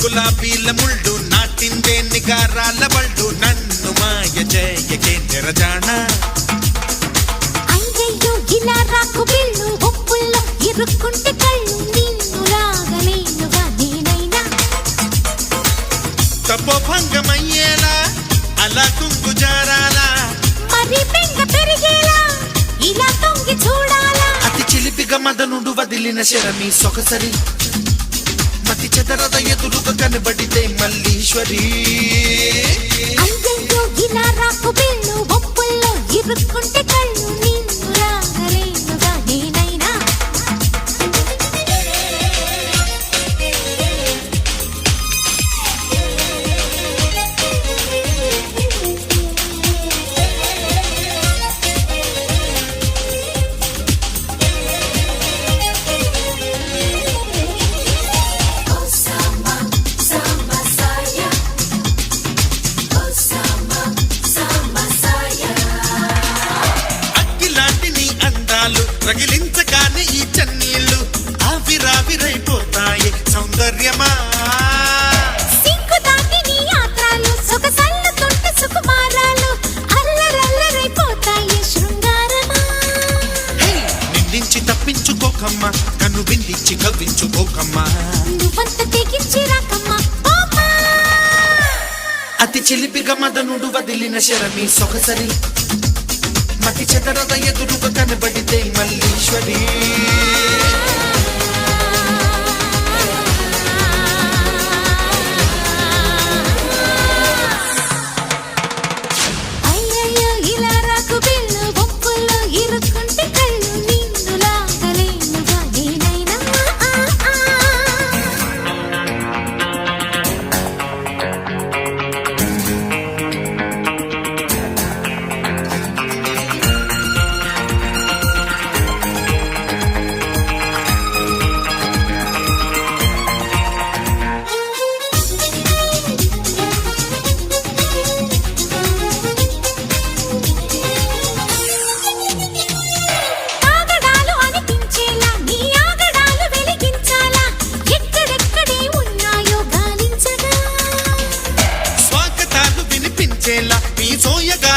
గులాబీల ముళ్ళు నాటిందే నిగారాల బళ్ళు నన్ను మాయ చేయకే నిరజాణ అయ్యయ్యో ఇలా రాకు బిళ్ళు ఒప్పుల్లో ఇరుక్కుంటే కళ్ళు నిన్ను లాగలేనుగా నేనైనా తపోభంగమయ్యేలా అలా కుంగు జారాలా మరి బెంగ పెరిగేలా ఇలా తొంగి చూడాలా అతి చిలిపిగా మదనుడు వదిలిన శరమి సొగసరి మతి చెదరద ఎదురుగా కనబడితే మల్లీశ్వరి అయ్యయ్యో ఇలా రాకు బిళ్ళు ఒప్పుల్లో ఇరుక్కుంటే కళ్ళు నిన్ను లాగలేనుగా నేనైనా రగిలించగానే ఈ చన్నీళ్ళు ఆవిరావిరైపోతాయి సౌందర్యమా సిగ్గు దాటి నీ యాత్రలు సొగసల్లుతుంటే సుకుమారాలు అల్లరల్లరైపోతాయి శృంగారమా నిందించి తప్పించుకోకమ్మా కన్ను విందించి కవ్వించుకోకమ్మా నువ్వంత తెగించి రాకమ్మా అతి చిలిపిగా మదనుడు వదిలిన శరమి సొగసరి మతి చెదరద ఎదురుగా కనబడితే మల్లీశ్వరి అయ్యయ్యో ఇలా రాకు బిళ్ళు ఒప్పుల్లో ఇరుక్కుంటే కళ్ళు నిన్ను లాగలేనుగా నేనైనా మీ సోయగా